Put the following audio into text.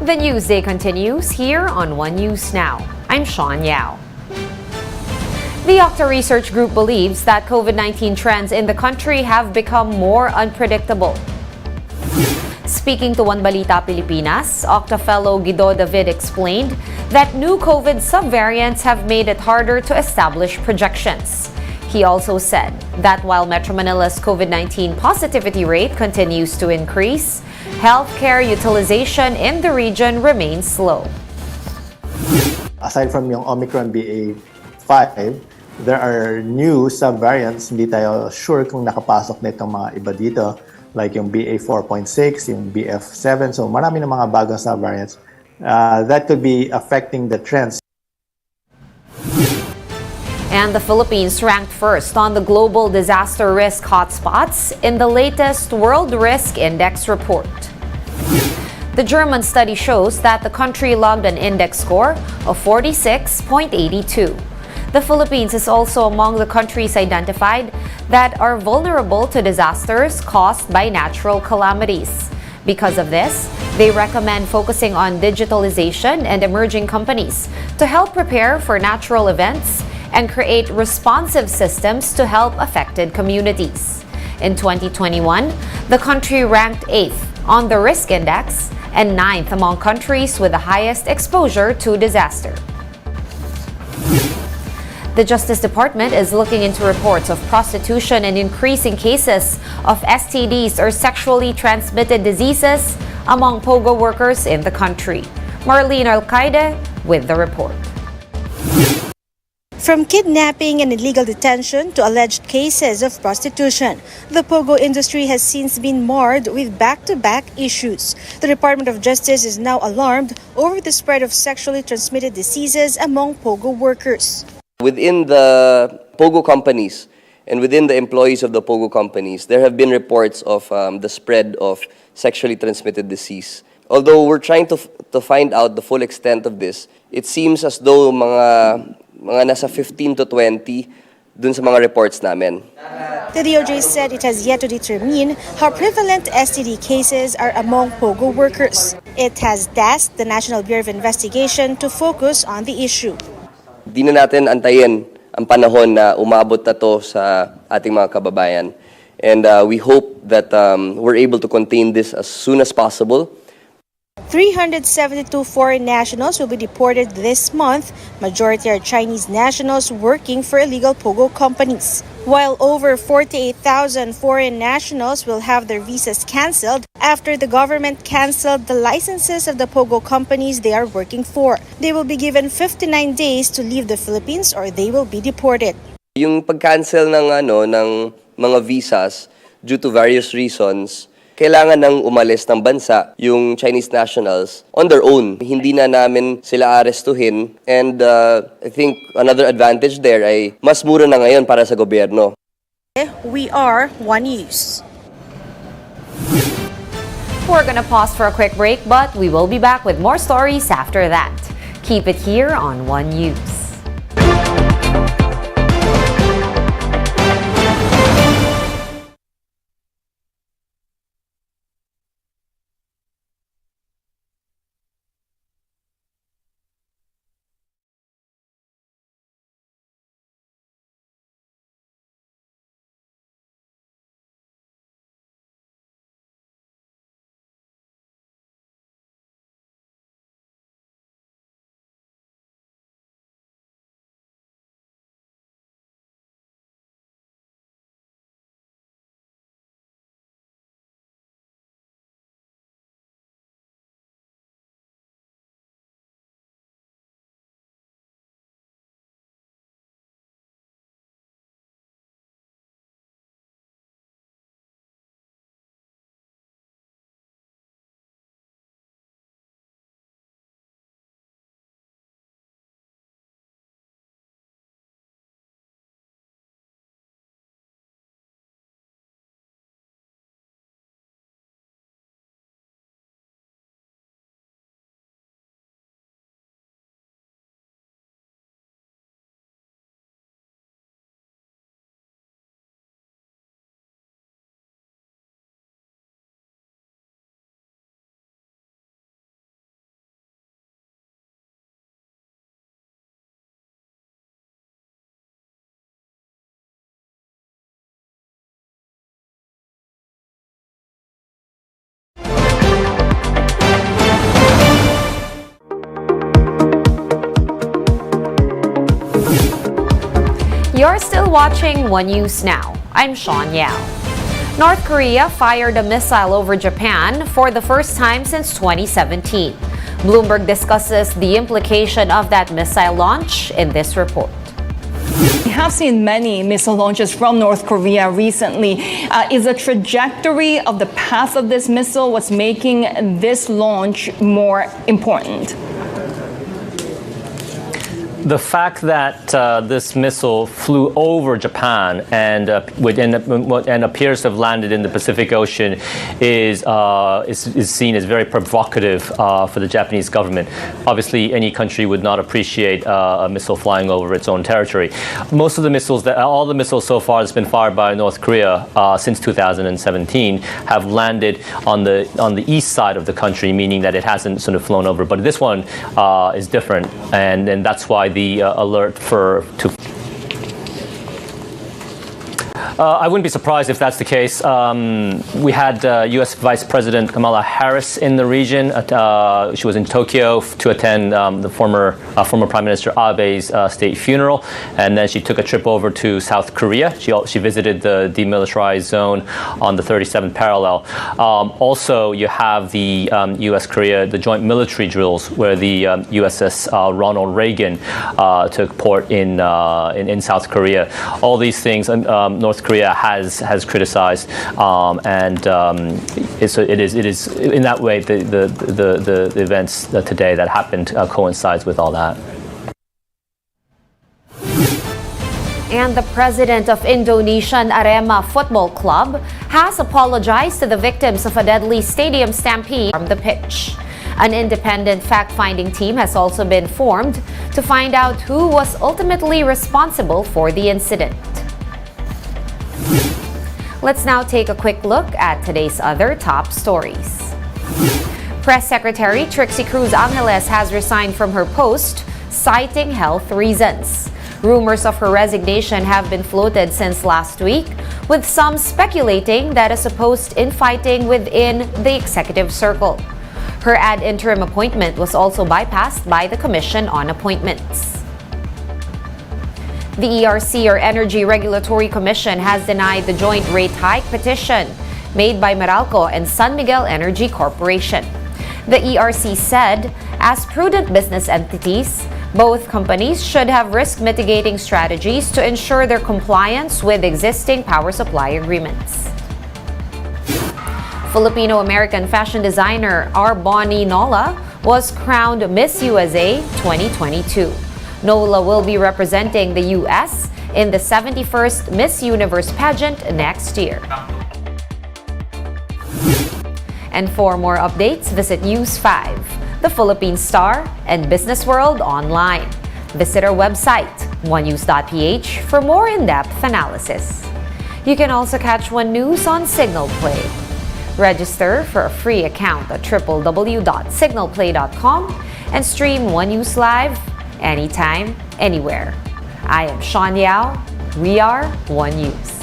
The news day continues here on One News Now. I'm Sean Yao. The OCTA Research Group believes that COVID-19 trends in the country have become more unpredictable. Speaking to One Balita Pilipinas, OCTA fellow Guido David explained that new COVID subvariants have made it harder to establish projections. He also said that while Metro Manila's COVID-19 positivity rate continues to increase, healthcare utilization in the region remains low. Aside from yung Omicron BA.5, there are new subvariants. Hindi tayo sure kung nakapasok na itong mga iba dito, like yung BA.4.6, yung BF.7. So marami ng mga bagong subvariants that could be affecting the trends. And the Philippines ranked first on the global disaster risk hotspots in the latest World Risk Index report. The German study shows that the country logged an index score of 46.82. The Philippines is also among the countries identified that are vulnerable to disasters caused by natural calamities. Because of this, they recommend focusing on digitalization and emerging companies to help prepare for natural events and create responsive systems to help affected communities. In 2021, the country ranked 8th on the risk index and 9th among countries with the highest exposure to disaster. The Justice Department is looking into reports of prostitution and increasing cases of STDs or sexually transmitted diseases among Pogo workers in the country. Marlene Alcaide with the report. From kidnapping and illegal detention to alleged cases of prostitution, the Pogo industry has since been marred with back-to-back issues. The Department of Justice is now alarmed over the spread of sexually transmitted diseases among Pogo workers. Within the Pogo companies and within the employees of the Pogo companies, there have been reports of the spread of sexually transmitted disease. Although we're trying to find out the full extent of this, it seems as though mga nasa 15 to 20 dun sa mga reports namin. The DOJ said it has yet to determine how prevalent STD cases are among Pogo workers. It has tasked the National Bureau of Investigation to focus on the issue. Di na natin antayin ang panahon na umabot na to sa ating mga kababayan. And we hope that we're able to contain this as soon as possible. 372 foreign nationals will be deported this month. Majority are Chinese nationals working for illegal Pogo companies. While over 48,000 foreign nationals will have their visas canceled after the government canceled the licenses of the Pogo companies they are working for. They will be given 59 days to leave the Philippines or they will be deported. Yung pag-cancel ng mga visas due to various reasons, kailangan nang umalis ng bansa yung Chinese nationals on their own. Hindi na namin sila arestuhin. And I think another advantage there ay mas mura na ngayon para sa gobyerno. We are One News. We're gonna pause for a quick break, but we will be back with more stories after that. Keep it here on One News. You're still watching One News Now. I'm Sean Yao. North Korea fired a missile over Japan for the first time since 2017. Bloomberg discusses the implication of that missile launch in this report. We have seen many missile launches from North Korea recently. Is the trajectory of the path of this missile what's making this launch more important? The fact that this missile flew over Japan and appears to have landed in the Pacific Ocean is seen as very provocative for the Japanese government. Obviously, any country would not appreciate a missile flying over its own territory. Most of the missiles, all the missiles so far that's been fired by North Korea since 2017 have landed on the east side of the country, meaning that it hasn't sort of flown over. But this one is different, and that's why the alert I wouldn't be surprised if that's the case. We had U.S. Vice President Kamala Harris in the region. She was in Tokyo to attend the former Prime Minister Abe's state funeral, and then she took a trip over to South Korea. She visited the demilitarized zone on the 37th parallel. Also, you have the U.S.-Korea, the joint military drills, where the USS Ronald Reagan took port in South Korea. All these things, North Korea has criticized, and it is in that way the events today that happened coincides with all that. And the president of Indonesian Arema Football Club has apologized to the victims of a deadly stadium stampede from the pitch. An independent fact-finding team has also been formed to find out who was ultimately responsible for the incident. Let's now take a quick look at today's other top stories. Press Secretary Trixie Cruz Angeles has resigned from her post, citing health reasons. Rumors of her resignation have been floated since last week, with some speculating that a supposed infighting within the executive circle. Her ad interim appointment was also bypassed by the Commission on Appointments. The ERC, or Energy Regulatory Commission, has denied the joint rate hike petition made by Meralco and San Miguel Energy Corporation. The ERC said, as prudent business entities, both companies should have risk mitigating strategies to ensure their compliance with existing power supply agreements. Filipino-American fashion designer Arboni Nola was crowned Miss USA 2022. Nola will be representing the U.S. in the 71st Miss Universe pageant next year. And for more updates, visit News 5, The Philippine Star, and Business World online. Visit our website, onenews.ph, for more in-depth analysis. You can also catch One News on Signal Play. Register for a free account at www.signalplay.com and stream One News Live anytime, anywhere. I am Sean Yao. We are One News.